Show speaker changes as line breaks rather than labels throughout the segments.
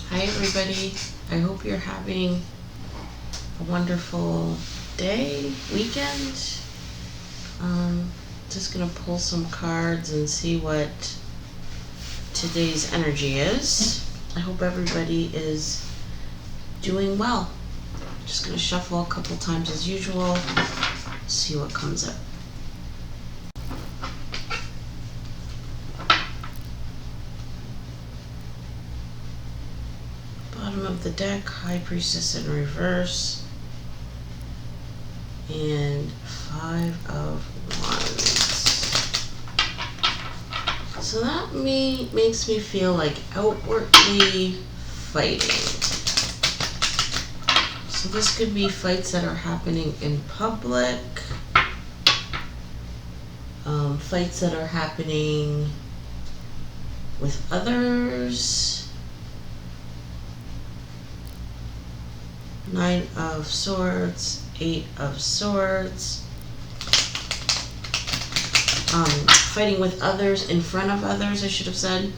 Hi everybody, I hope you're having a wonderful day, weekend. Just gonna pull some cards and see what today's energy is. I hope everybody is doing well. Just gonna shuffle a couple times as usual, see what comes up. Bottom of the deck, High Priestess in reverse, and Five of Wands. So that makes me feel like outwardly fighting. So this could be fights that are happening in public, fights that are happening with others. Nine of Swords, Eight of Swords. Fighting with others, in front of others, I should have said.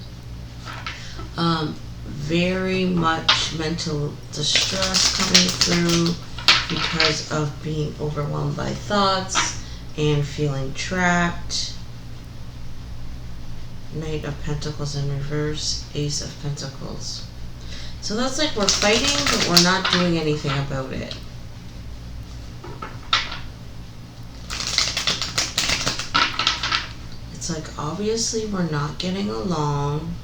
Very much mental distress coming through because of being overwhelmed by thoughts and feeling trapped. Knight of Pentacles in reverse, Ace of Pentacles. So that's like we're fighting, but we're not doing anything about it. It's like obviously we're not getting along,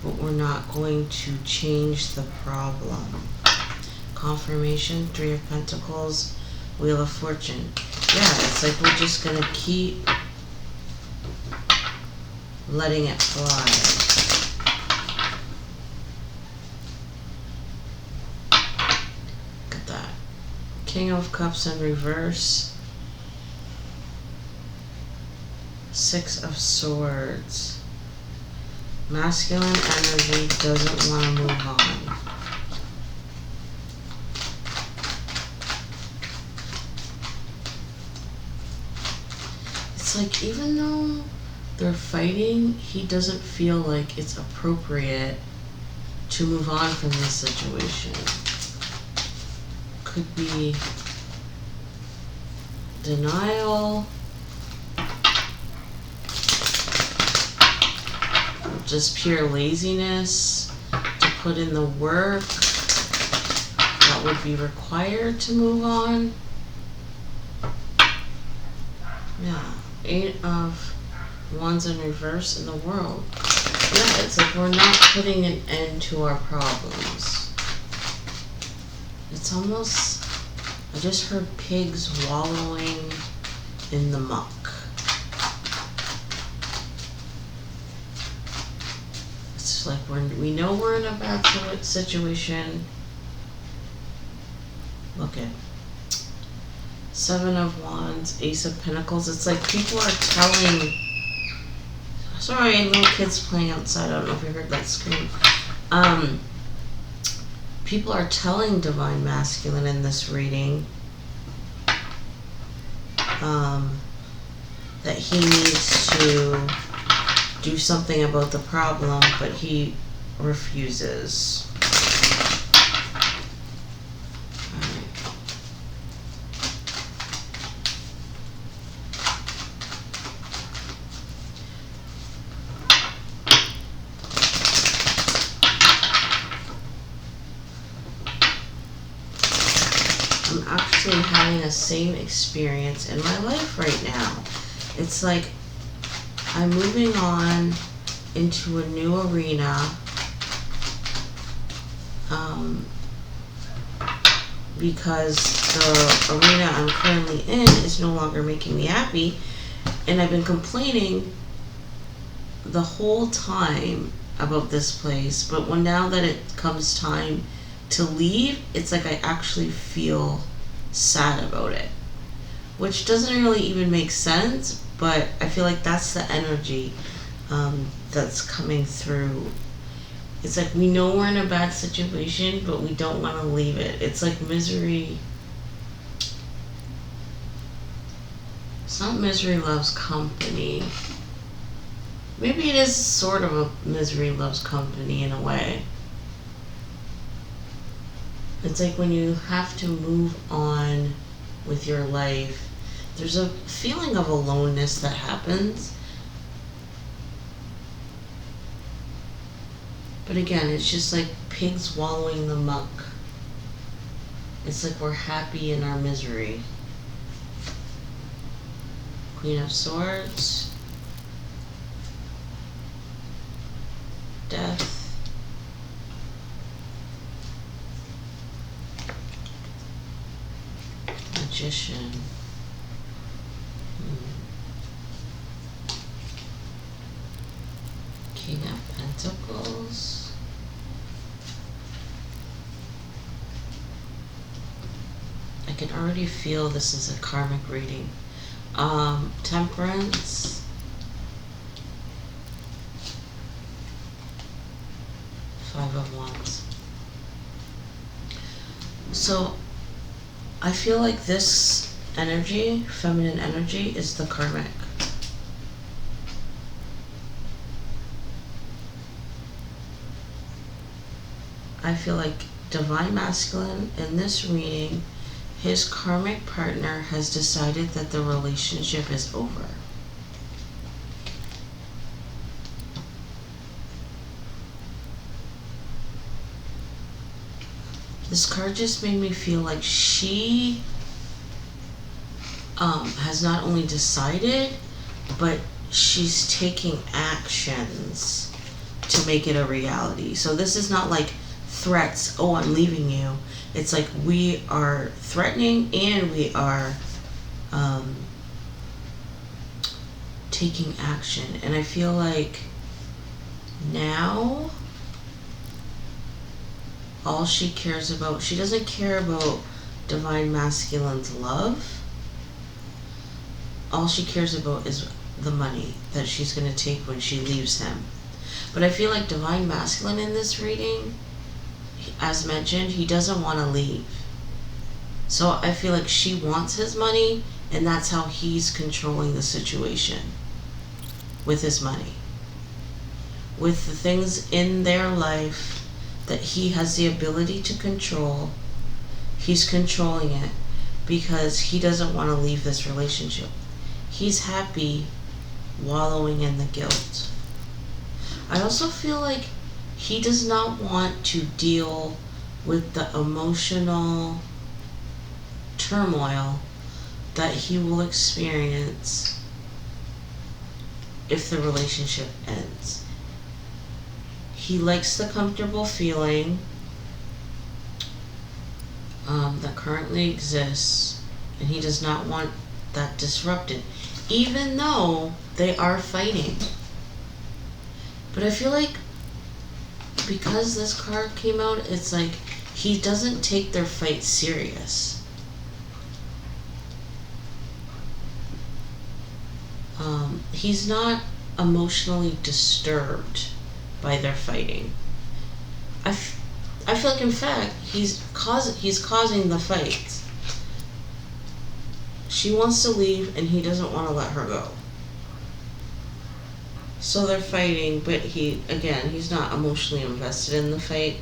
but we're not going to change the problem. Confirmation, Three of Pentacles, Wheel of Fortune. Yeah, it's like we're just gonna keep letting it fly. Look at that. King of Cups in reverse. Six of Swords. Masculine energy doesn't want to move on. It's like even though they're fighting, he doesn't feel like it's appropriate to move on from this situation. Could be denial, just pure laziness to put in the work that would be required to move on. Yeah, Eight of Wands in reverse in the World. Yeah, it's like we're not putting an end to our problems. It's almost, I just heard pigs wallowing in the muck. It's like we know we're in a bad situation. Look at Seven of Wands, Ace of Pentacles. It's like people are telling, sorry, little kids playing outside. I don't know if you heard that scream. People are telling Divine Masculine in this reading that he needs to do something about the problem, but he refuses. I'm actually having the same experience in my life right now. It's like I'm moving on into a new arena because the arena I'm currently in is no longer making me happy, and I've been complaining the whole time about this place, but now that it comes time to leave, it's like I actually feel sad about it, which doesn't really even make sense, but I feel like that's the energy that's coming through. It's like we know we're in a bad situation, but we don't want to leave it. It's like misery. It's not misery loves company. Maybe it is sort of a misery loves company in a way. It's like when you have to move on with your life, there's a feeling of aloneness that happens. But again, it's just like pigs wallowing the muck. It's like we're happy in our misery. Queen of Swords. Death. Magician. King of Pentacles. I can already feel this is a karmic reading. Temperance. Five of Wands. So I feel like this energy, feminine energy, is the karmic. I feel like divine masculine in this reading, his karmic partner has decided that the relationship is over. This card just made me feel like she has not only decided, but she's taking actions to make it a reality. So this is not like threats, oh, I'm leaving you. It's like we are threatening and we are taking action. And I feel like now all she cares about, she doesn't care about divine masculine's love. All she cares about is the money that she's going to take when she leaves him. But I feel like divine masculine in this reading, as mentioned, he doesn't want to leave. So I feel like she wants his money, and that's how he's controlling the situation with his money. With the things in their life that he has the ability to control, he's controlling it because he doesn't want to leave this relationship. He's happy wallowing in the guilt. I also feel like he does not want to deal with the emotional turmoil that he will experience if the relationship ends. He likes the comfortable feeling that currently exists, and he does not want that disrupted, even though they are fighting. But I feel like because this card came out, it's like he doesn't take their fight serious. He's not emotionally disturbed by their fighting. I feel like, in fact, he's causing the fight. She wants to leave, and he doesn't want to let her go. So they're fighting, but he's not emotionally invested in the fight.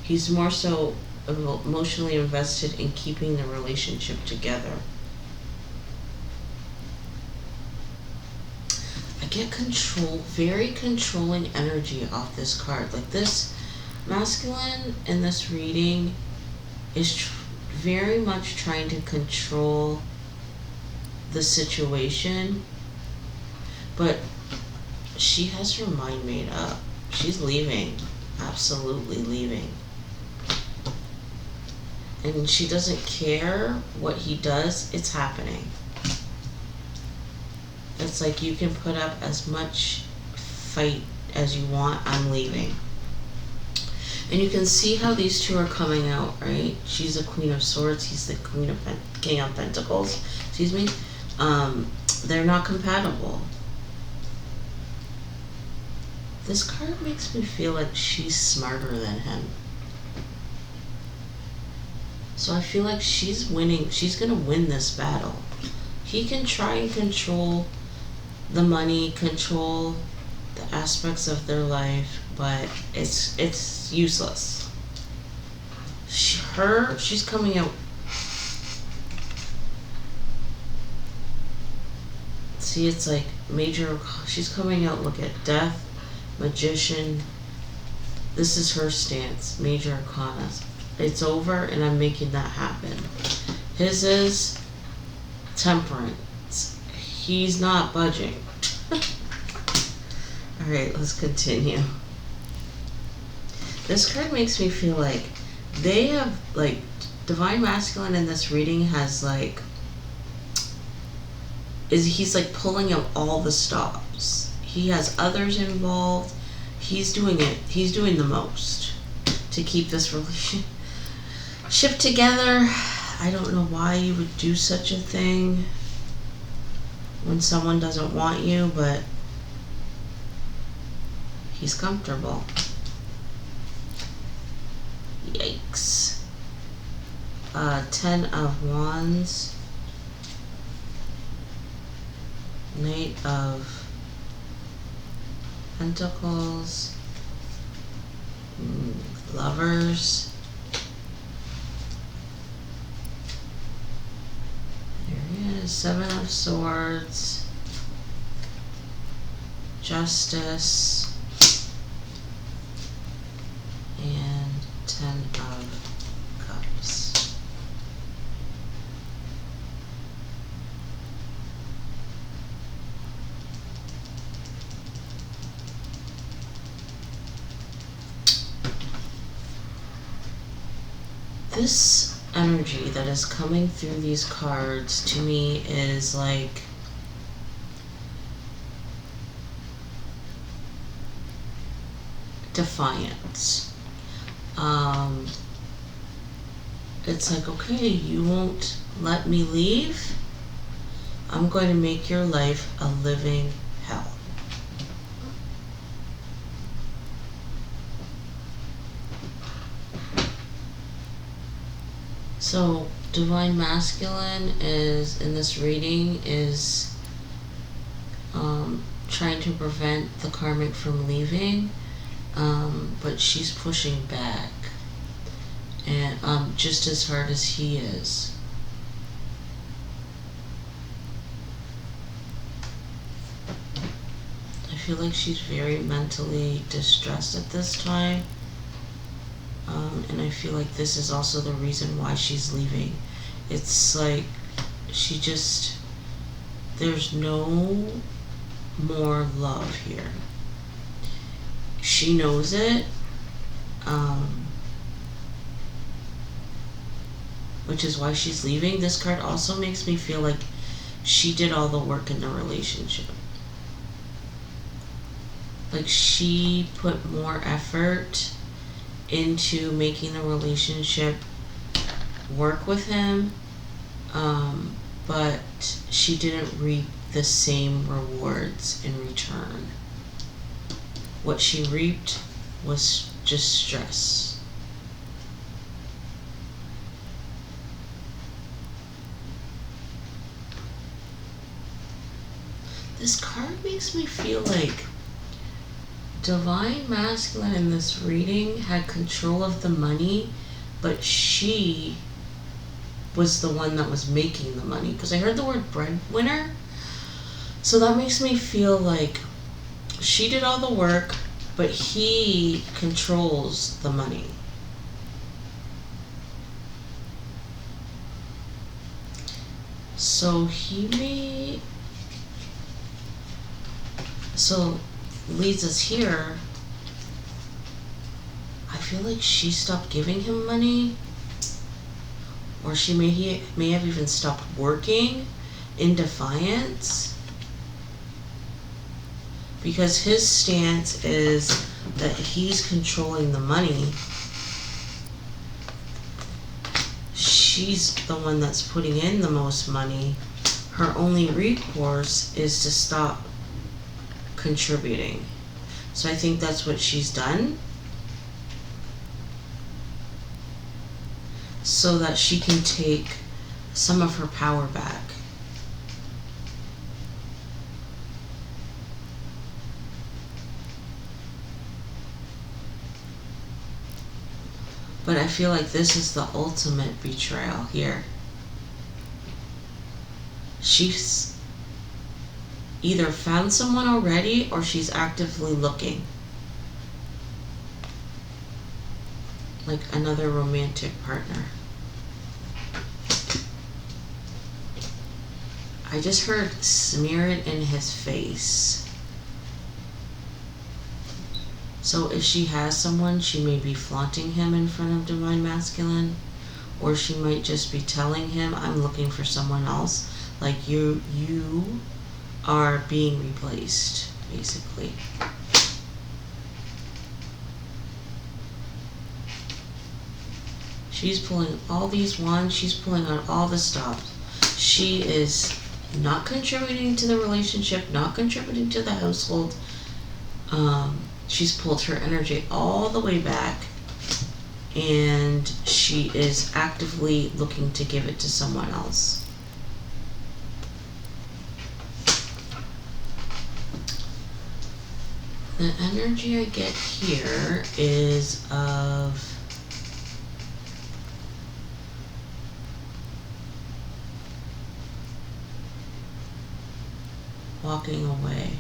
He's more so emotionally invested in keeping the relationship together. I get very controlling energy off this card. Like, this masculine in this reading is very much trying to control the situation, but she has her mind made up. She's leaving. Absolutely leaving. And she doesn't care what he does. It's happening. It's like, you can put up as much fight as you want. I'm leaving. And you can see how these two are coming out, right? She's a Queen of Swords. He's the King of Pentacles. Excuse me. They're not compatible. This card makes me feel like she's smarter than him. So I feel like she's winning. She's going to win this battle. He can try and control the money, control the aspects of their life, but it's useless. She's coming out. See, it's like major. She's coming out. Look at Death, Magician. This is her stance. Major Arcana. It's over, and I'm making that happen. His is Temperance. He's not budging. Alright, let's continue. This card makes me feel like they have, like, Divine Masculine in this reading has, like, he's, like, pulling out all the stops. He has others involved. He's doing it. He's doing the most to keep this relationship together. I don't know why you would do such a thing when someone doesn't want you, but he's comfortable. Yikes. 10 of Wands. Knight of Pentacles. Lovers. There he is. 7 of Swords. Justice. And 10 of Cups. This energy that is coming through these cards to me is like defiance. It's like, okay, you won't let me leave? I'm going to make your life a living hell. So, Divine Masculine is, in this reading, is trying to prevent the Karmic from leaving, but she's pushing back, and just as hard as he is. I feel like she's very mentally distressed at this time. And I feel like this is also the reason why she's leaving. It's like there's no more love here. She knows it, which is why she's leaving. This card also makes me feel like she did all the work in the relationship. Like she put more effort into making the relationship work with him, but she didn't reap the same rewards in return. What she reaped was just stress. This card makes me feel like Divine Masculine in this reading had control of the money, but she was the one that was making the money. Because I heard the word breadwinner. So that makes me feel like she did all the work, but he controls the money. So leads us here. I feel like she stopped giving him money, or she may have even stopped working in defiance, because his stance is that he's controlling the money. She's the one that's putting in the most money. Her only recourse is to stop contributing. So I think that's what she's done, so that she can take some of her power back. But I feel like this is the ultimate betrayal here. She's either found someone already or she's actively looking. Like another romantic partner. I just heard smear it in his face. So if she has someone, she may be flaunting him in front of Divine Masculine, or she might just be telling him, I'm looking for someone else. Like you are being replaced, basically. She's pulling all these wands. She's pulling out all the stops. She is not contributing to the relationship, not contributing to the household. She's pulled her energy all the way back, and she is actively looking to give it to someone else. The energy I get here is of walking away.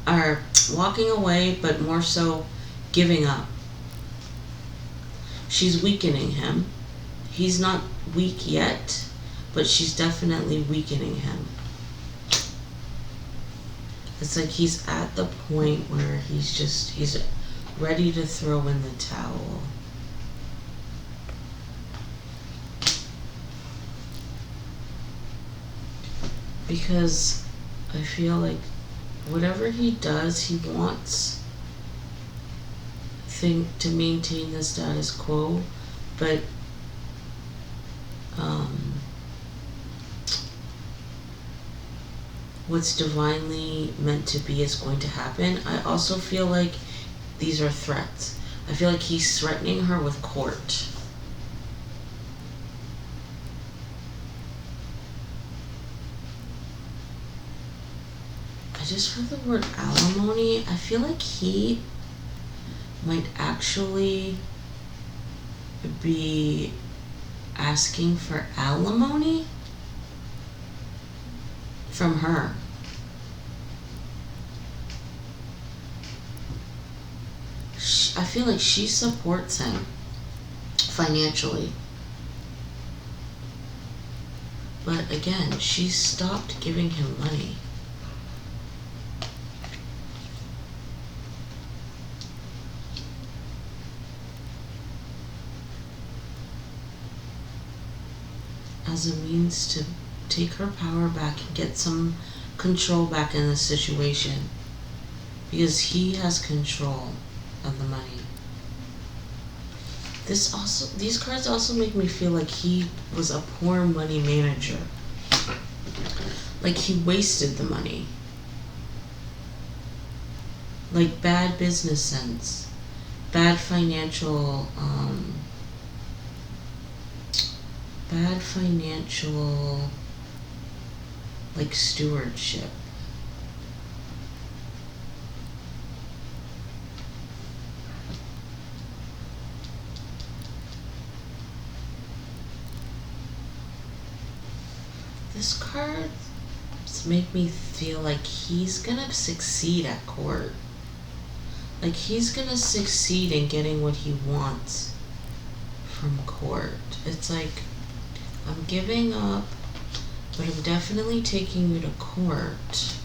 Or walking away, but more so giving up. She's weakening him. He's not weak yet, but she's definitely weakening him. It's like he's at the point where he's ready to throw in the towel. Because I feel like whatever he does, he wants to maintain the status quo, but what's divinely meant to be is going to happen. I also feel like these are threats. I feel like he's threatening her with court. I just heard the word alimony. I feel like he might actually be asking for alimony from her. I feel like she supports him financially. But again, she stopped giving him money. As a means to take her power back and get some control back in the situation, because he has control of the money. These cards also make me feel like he was a poor money manager. Like he wasted the money. Like bad business sense, bad financial like stewardship. This card make me feel like he's gonna succeed at court. Like he's gonna succeed in getting what he wants from court. It's like, I'm giving up, but I'm definitely taking you to court.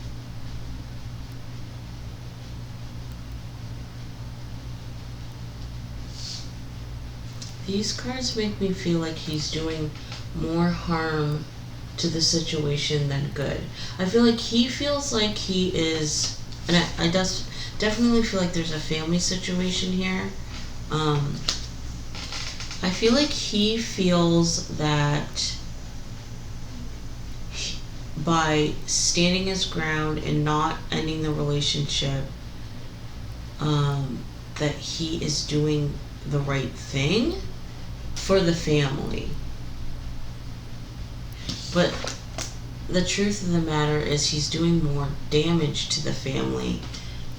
These cards make me feel like he's doing more harm to the situation than good. I feel like he feels like he is, and I definitely feel like there's a family situation here. I feel like he feels that by standing his ground and not ending the relationship, that he is doing the right thing for the family. But the truth of the matter is he's doing more damage to the family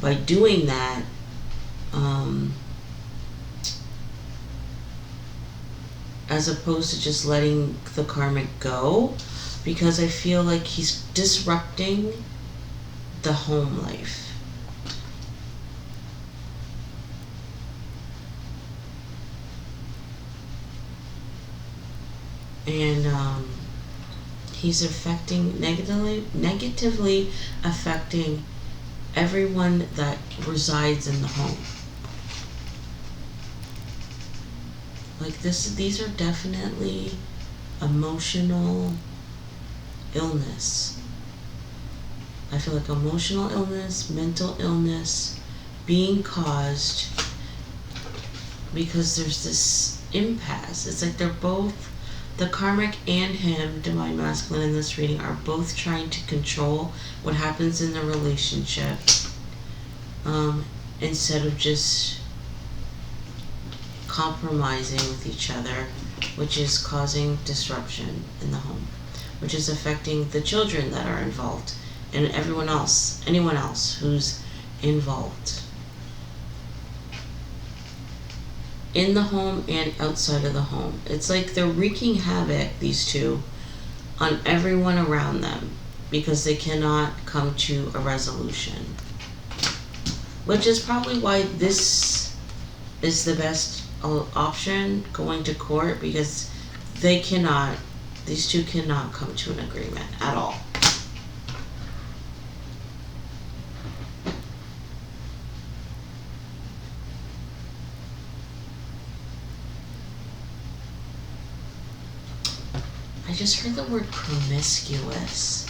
by doing that. as opposed to just letting the karmic go, because I feel like he's disrupting the home life. And he's negatively affecting everyone that resides in the home. Like these are definitely emotional illness. I feel like emotional illness, mental illness being caused because there's this impasse. It's like they're both, the karmic and him, divine masculine, in this reading, are both trying to control what happens in the relationship, instead of just compromising with each other, which is causing disruption in the home, which is affecting the children that are involved and anyone else who's involved in the home and outside of the home. It's like they're wreaking havoc, these two, on everyone around them because they cannot come to a resolution. Which is probably why this is the best option, going to court, because these two cannot come to an agreement at all. I just heard the word promiscuous.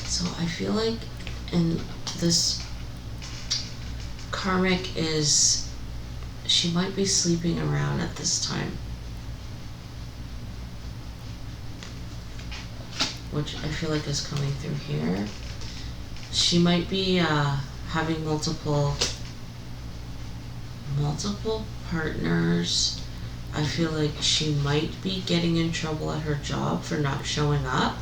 So I feel like in this karmic she might be sleeping around at this time. Which I feel like is coming through here. She might be having multiple partners. I feel like she might be getting in trouble at her job for not showing up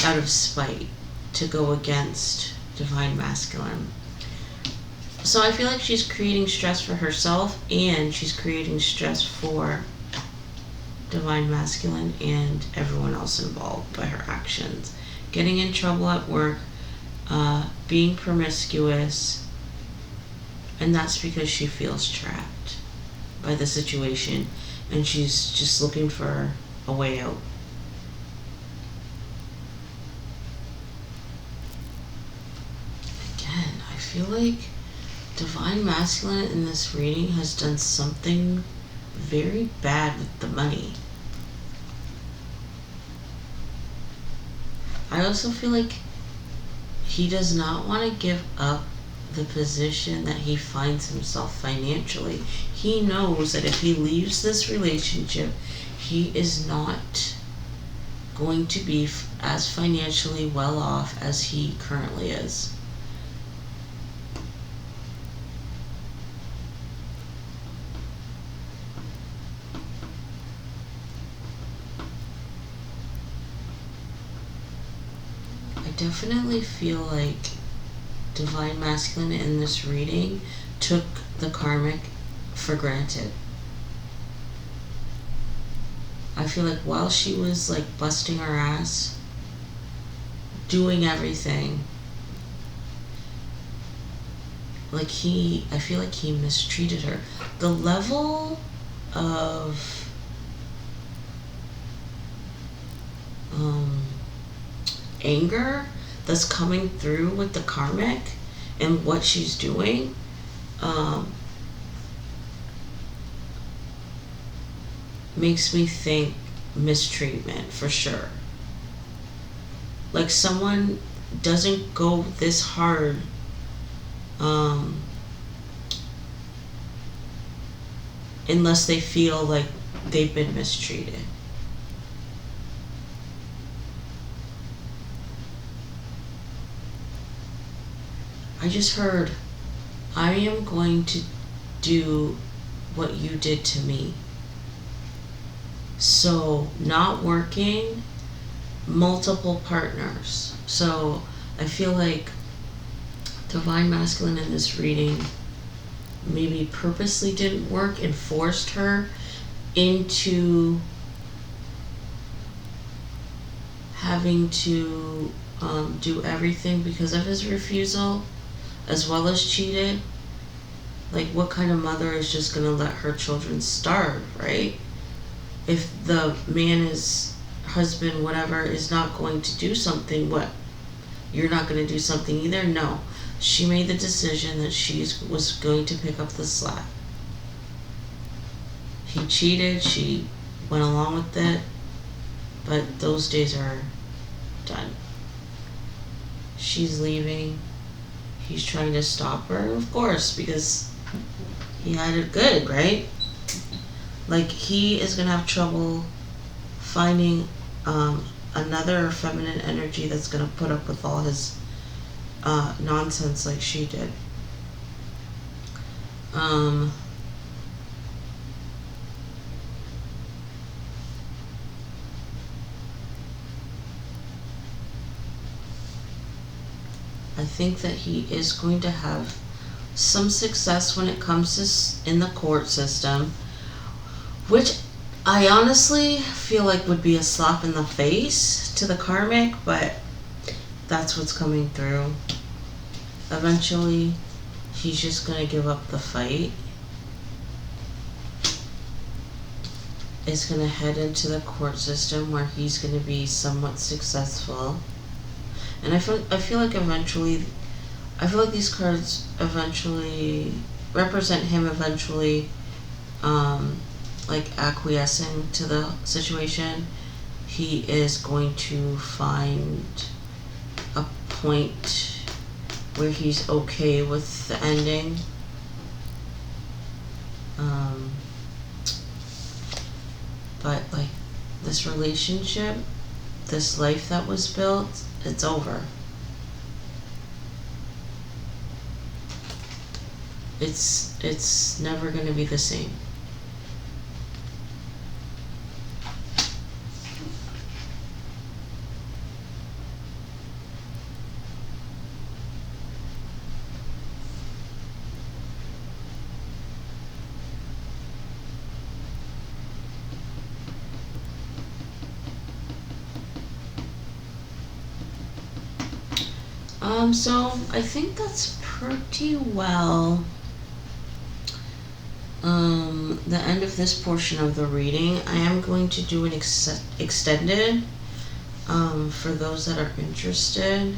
out of spite to go against divine masculine. So I feel like she's creating stress for herself and she's creating stress for divine masculine and everyone else involved by her actions. Getting in trouble at work, being promiscuous, and that's because she feels trapped by the situation and she's just looking for a way out. Again, I feel like divine masculine in this reading has done something very bad with the money. I also feel like he does not want to give up the position that he finds himself financially. He knows that if he leaves this relationship, he is not going to be as financially well off as he currently is. I definitely feel like divine masculine in this reading took the karmic for granted. I feel like while she was like busting her ass, doing everything, like I feel like he mistreated her. The level of anger that's coming through with the karmic and what she's doing, makes me think mistreatment for sure. Like someone doesn't go this hard unless they feel like they've been mistreated. I just heard, I am going to do what you did to me. So, not working, multiple partners. So, I feel like divine masculine in this reading maybe purposely didn't work and forced her into having to do everything because of his refusal, as well as cheated. Like, what kind of mother is just gonna let her children starve, right? If the man is husband, whatever, is not going to do something, what? You're not going to do something either? No. She made the decision that she was going to pick up the slack. He cheated, she went along with it, but those days are done. She's leaving. He's trying to stop her, of course, because he had it good, right? Like, he is gonna have trouble finding another feminine energy that's gonna put up with all his nonsense like she did. I think that he is going to have some success when it comes to in the court system, which I honestly feel like would be a slap in the face to the Karmic, but that's what's coming through. Eventually, he's just gonna give up the fight. It's gonna head into the court system where he's gonna be somewhat successful. And I feel like eventually, I feel like these cards eventually represent him eventually, like acquiescing to the situation. He is going to find a point where he's okay with the ending. But like, this relationship, this life that was built, it's over. It's never going to be the same. So I think that's pretty well the end of this portion of the reading. I am going to do an extended for those that are interested.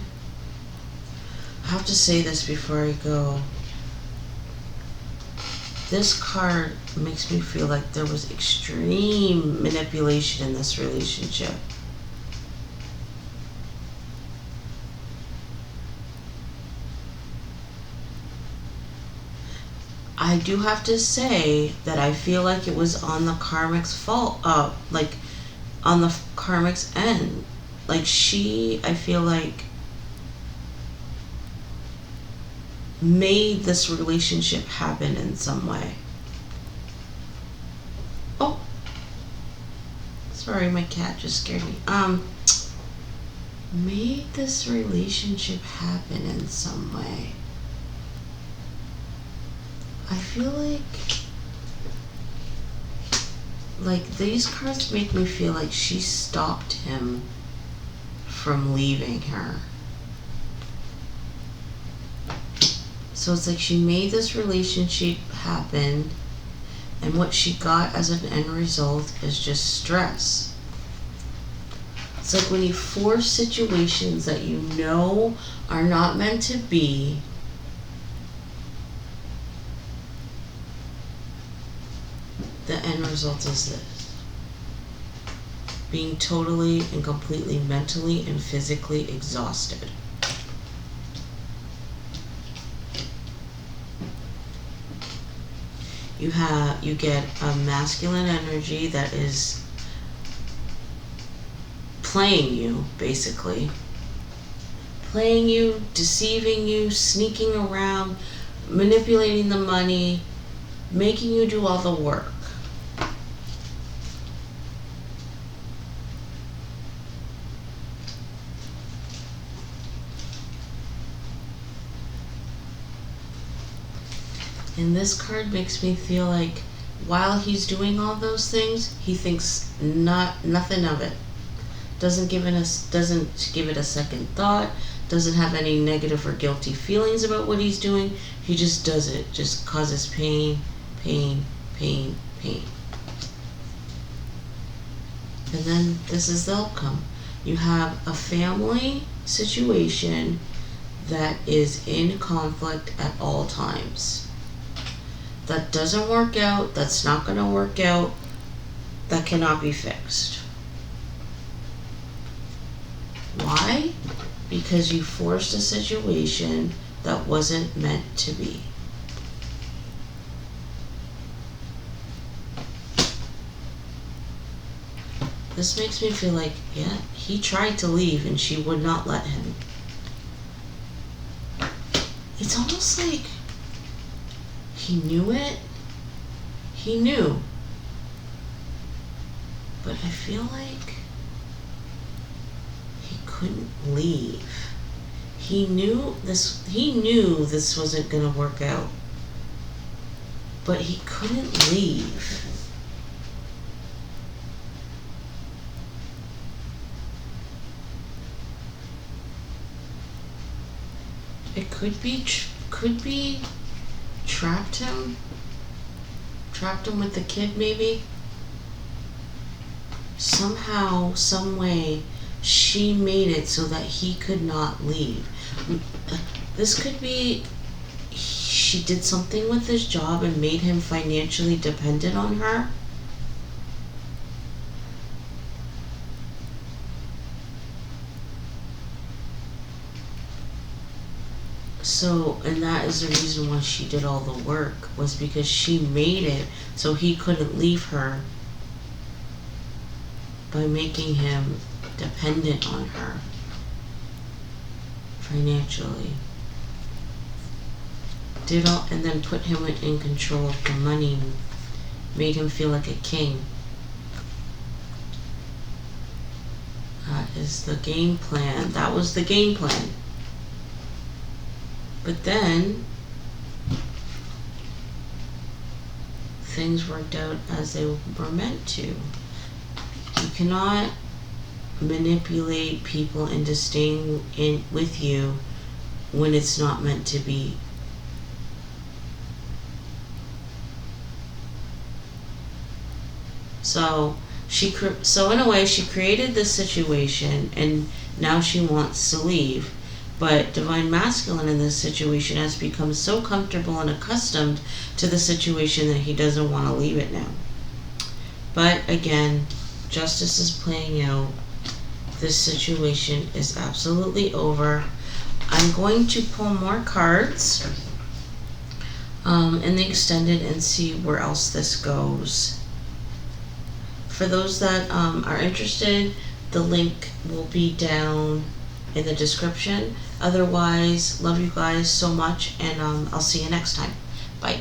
I have to say this before I go. This card makes me feel like there was extreme manipulation in this relationship. I do have to say that I feel like it was on the Karmic's fault, like on the Karmic's end. Like, she, I feel like, made this relationship happen in some way. Oh, sorry, my cat just scared me. Made this relationship happen in some way. I feel like these cards make me feel like she stopped him from leaving her. So it's like she made this relationship happen, and what she got as an end result is just stress. It's like when you force situations that you know are not meant to be, the end result is this: being totally and completely mentally and physically exhausted. You get a masculine energy that is playing you, basically. Playing you, deceiving you, sneaking around, manipulating the money, making you do all the work. And this card makes me feel like while he's doing all those things, he thinks nothing of it. Doesn't give it a second thought. Doesn't have any negative or guilty feelings about what he's doing. He just does it. Just causes pain, pain, pain, pain. And then this is the outcome. You have a family situation that is in conflict at all times. That doesn't work out, that's not going to work out, that cannot be fixed. Why? Because you forced a situation that wasn't meant to be. This makes me feel like, yeah, he tried to leave and she would not let him. It's almost like he knew it. He knew. But I feel like he couldn't leave. He knew this wasn't gonna work out. But he couldn't leave. It could be trapped him with the kid, maybe. Somehow, some way, she made it so that he could not leave. This could be she did something with his job and made him financially dependent on her. So, and that is the reason why she did all the work, was because she made it so he couldn't leave her by making him dependent on her financially. Did all, and then put him in control of the money, made him feel like a king. That is the game plan. That was the game plan. But then things worked out as they were meant to. You cannot manipulate people into staying in with you when it's not meant to be. So in a way, she created this situation, and now she wants to leave. But Divine Masculine in this situation has become so comfortable and accustomed to the situation that he doesn't want to leave it now. But again, justice is playing out. This situation is absolutely over. I'm going to pull more cards in the extended and see where else this goes. For those that are interested, the link will be down in the description. Otherwise, love you guys so much, and I'll see you next time. Bye.